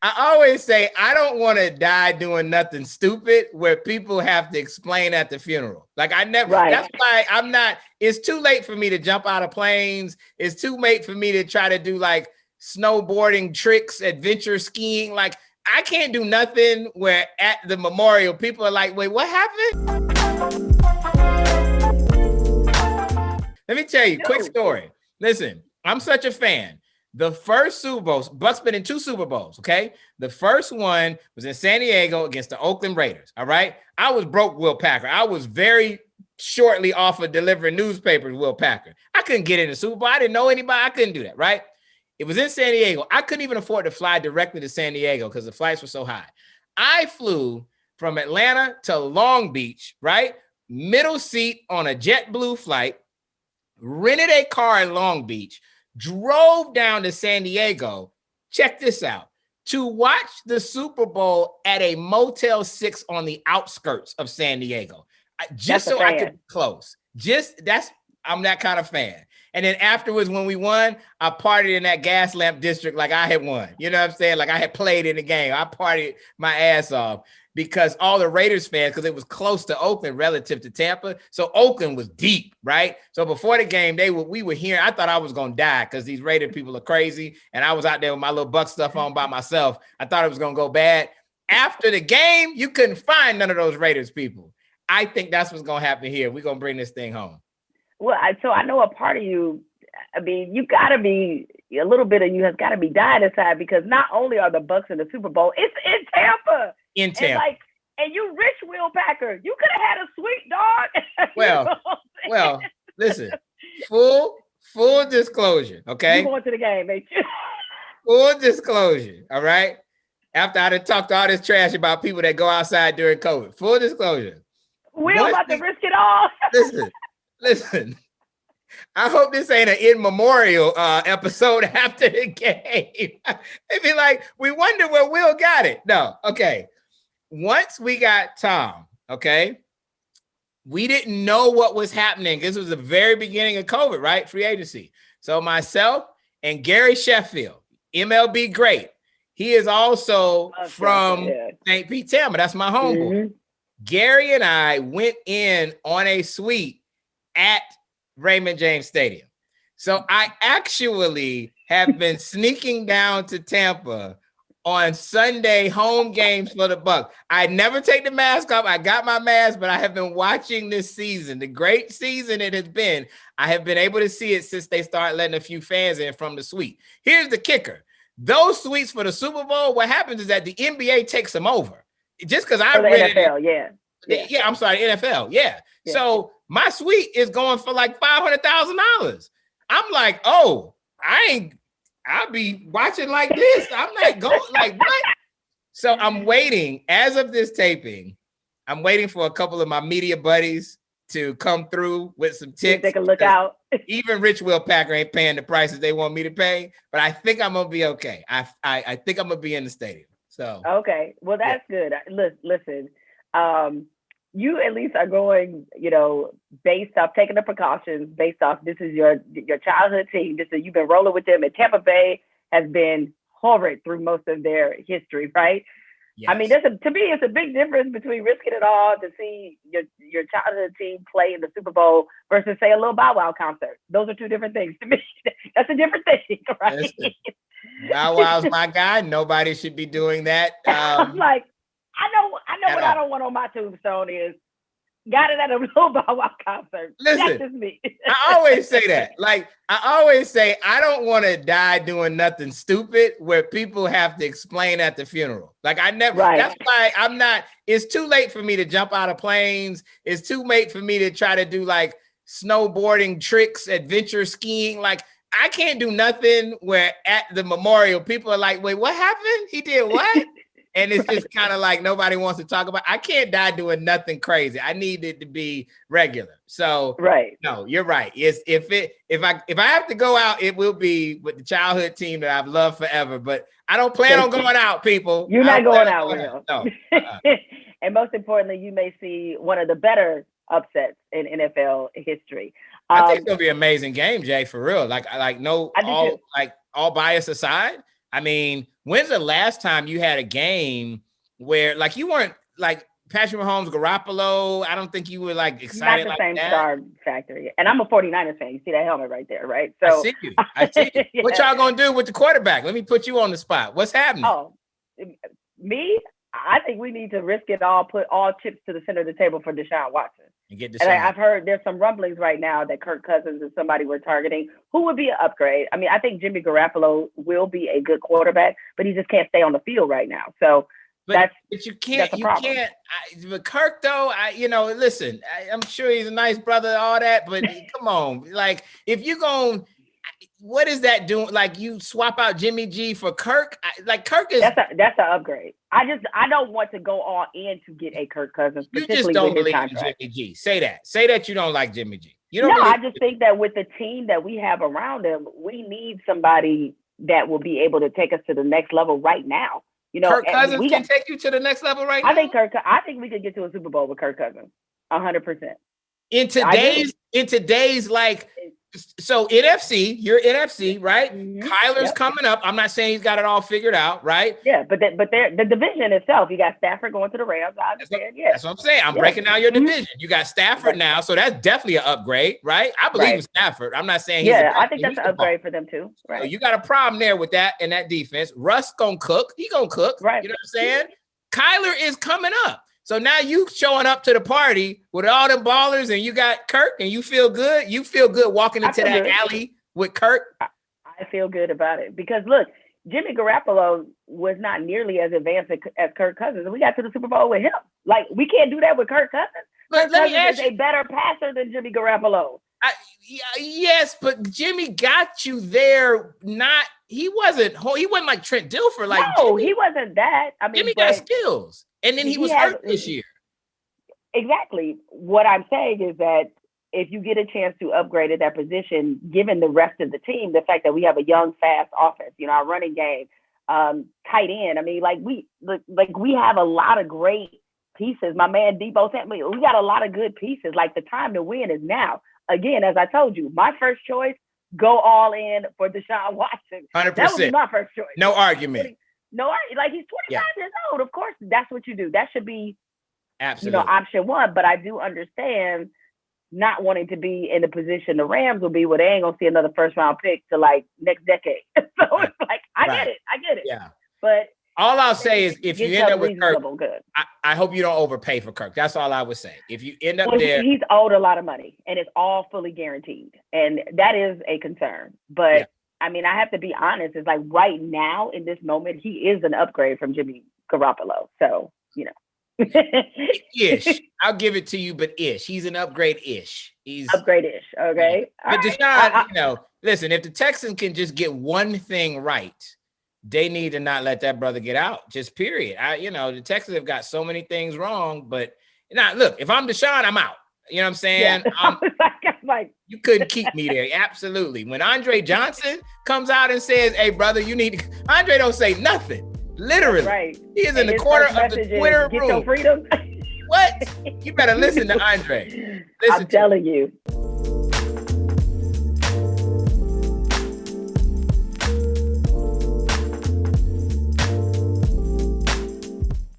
I always say I don't want to die doing nothing stupid where people have to explain at the funeral. Like I never, Right. that's why I'm not, it's too late for me to jump out of planes. It's too late for me to try to do like snowboarding tricks, adventure skiing. Like I can't do nothing where at the memorial, people are like, wait, what happened? Let me tell you, quick No. story. Listen, I'm such a fan. The first Super Bowl, Bucks been in 2 Super Bowls, okay? The first one was in San Diego against the Oakland Raiders, all right? I was broke Will Packer. I was very shortly off of delivering newspapers, Will Packer. I couldn't get in the Super Bowl. I didn't know anybody. I couldn't do that, right? It was in San Diego. I couldn't even afford to fly directly to San Diego because the flights were so high. I flew from Atlanta to Long Beach, right? Middle seat on a JetBlue flight, rented a car in Long Beach, drove down to San Diego. Check this out. To watch the Super Bowl at a Motel 6 on the outskirts of San Diego. Just so I could be close. I'm that kind of fan. And then afterwards, when we won, I partied in that gas lamp district like I had won. You know what I'm saying? Like I had played in the game. I partied my ass off because all the Raiders fans, because it was close to Oakland relative to Tampa. So Oakland was deep, right? So before the game, we were here. I thought I was going to die because these Raider people are crazy. And I was out there with my little Buck stuff on by myself. I thought it was going to go bad. After the game, you couldn't find none of those Raiders people. I think that's what's going to happen here. We're going to bring this thing home. Well, so I know a part of you, I mean, you got to be, a little bit of you has got to be dying inside because not only are the Bucks in the Super Bowl, it's in Tampa. In Tampa. And you rich Will Packer. You could have had a sweet dog. Well, listen, full disclosure, okay? You going to the game, ain't you? Full disclosure, all right? After I done talked all this trash about people that go outside during COVID. Full disclosure. Will about to risk it all. Listen. I hope this ain't an in memorial episode after the game. It'd be like, we wonder where Will got it. No, okay. Once we got Tom, okay, we didn't know what was happening. This was the very beginning of COVID, right? Free agency. So myself and Gary Sheffield, MLB great. He is also from St. Pete, Tampa. That's my homeboy. Mm-hmm. Gary and I went in on a suite at Raymond James Stadium. So I actually have been sneaking down to Tampa on Sunday home games for the Bucks. I never take the mask off. I got my mask, but I have been watching this season, the great season it has been. I have been able to see it since they started letting a few fans in from the suite. Here's the kicker. Those suites for the Super Bowl, what happens is that the NBA takes them over. Just because I read NFL, it. Yeah, I'm sorry, NFL. Yeah. So my suite is going for like $500,000. I'm like, oh, I'll be watching like this. I'm not going like what? So I'm waiting as of this taping. I'm waiting for a couple of my media buddies to come through with some tips. Take a look out. Even Rich Will Packer ain't paying the prices they want me to pay, but I think I'm gonna be okay. I think I'm gonna be in the stadium. So okay, well that's good. Listen, you at least are going, based off taking the precautions, based off this is your childhood team. This is you've been rolling with them, and Tampa Bay has been horrid through most of their history, right? Yes. I mean, to me, it's a big difference between risking it all to see your childhood team play in the Super Bowl versus, say, a little Bow Wow concert. Those are two different things to me. That's a different thing, right? Bow Wow's my guy. Nobody should be doing that. I'm like, I know what I don't want on my tombstone is got it at a little Bow Wow concert. Listen, that's just me. I always say that. Like, I always say, I don't want to die doing nothing stupid where people have to explain at the funeral. Like, I never, that's why I'm not, it's too late for me to jump out of planes. It's too late for me to try to do like snowboarding tricks, adventure skiing. Like, I can't do nothing where at the memorial, people are like, wait, what happened? He did what? And it's just kind of like nobody wants to talk about. I can't die doing nothing crazy. I need it to be regular. So no, you're right. It's if I have to go out, it will be with the childhood team that I've loved forever. But I don't plan on going out, people. You're not going out, Will. No. And most importantly, you may see one of the better upsets in NFL history. I think it's gonna be an amazing game, Jay. For real. All bias aside. I mean, When's the last time you had a game where like you weren't like Patrick Mahomes, Garoppolo? I don't think you were like excited Not the like same that. star factor. And I'm a 49ers fan. You see that helmet right there, right? So I see you. I see you. Yeah. What y'all gonna do with the quarterback? Let me put you on the spot. What's happening? Oh, me? I think we need to risk it all, put all chips to the center of the table for Deshaun Watson. And get And I've heard there's some rumblings right now that Kirk Cousins is somebody we're targeting who would be an upgrade. I mean, I think Jimmy Garoppolo will be a good quarterback, but he just can't stay on the field right now. So but you can't. But Kirk, though, listen. I'm sure he's a nice brother, all that. But come on, like if you going, what is that doing? Like you swap out Jimmy G for Kirk? Kirk is that's an upgrade. I don't want to go all in to get a Kirk Cousins. You just don't believe in Jimmy G. Say that you don't like Jimmy G. You don't. No, I just think that with the team that we have around him, we need somebody that will be able to take us to the next level right now. You know, Kirk Cousins can take you to the next level right now. I think we could get to a Super Bowl with Kirk Cousins, 100%. In today's like. So NFC, you're NFC, right? Mm-hmm. Kyler's coming up. I'm not saying he's got it all figured out, right? Yeah, but the division itself, you got Stafford going to the Rams. That's what I'm saying. I'm breaking down your division. You got Stafford now, so that's definitely an upgrade, right? I believe in Stafford. I'm not saying I think that's an upgrade for them too. Right. So you got a problem there with that and that defense. Russ gonna cook. He gonna cook. Right. You know what I'm saying? Kyler is coming up. So now you showing up to the party with all them ballers and you got Kirk and you feel good. You feel good walking into that alley with Kirk. I feel good about it because look, Jimmy Garoppolo was not nearly as advanced as Kirk Cousins. And we got to the Super Bowl with him. Like we can't do that with Kirk Cousins. But let me ask you, a better passer than Jimmy Garoppolo. Yes, but Jimmy got you there. He wasn't like Trent Dilfer. Like no, he wasn't that. I mean, Jimmy got skills. And then he was hurt this year. Exactly. What I'm saying is that if you get a chance to upgrade at that position, given the rest of the team, the fact that we have a young, fast offense, our running game, tight end. I mean, we have a lot of great pieces. My man Debo sent me. We got a lot of good pieces. Like the time to win is now. Again, as I told you, my first choice, go all in for Deshaun Watson. 100%. That would be my first choice. No argument. No, like he's 25 years old. Of course, that's what you do. That should be, absolutely, option one. But I do understand not wanting to be in the position the Rams will be, where they ain't gonna see another first round pick to like next decade. So it's like I get it. Yeah. But all I'll say is if you end up with Kirk, good. I hope you don't overpay for Kirk. That's all I would say. If you end up there, he's owed a lot of money, and it's all fully guaranteed, and that is a concern. But I mean, I have to be honest. It's like right now in this moment, he is an upgrade from Jimmy Garoppolo. So, ish. I'll give it to you, but ish. He's an upgrade-ish. He's upgrade-ish. Okay. But Deshaun, listen, if the Texans can just get one thing right, they need to not let that brother get out. Just period. The Texans have got so many things wrong, but look, if I'm Deshaun, I'm out. You know what I'm saying? Like, you couldn't keep me there. Absolutely. When Andre Johnson comes out and says, "Hey, brother, you need to," Andre don't say nothing. Literally. That's right. He is in the corner of the Twitter room. Get your freedom. What? You better listen to Andre. I'm telling you.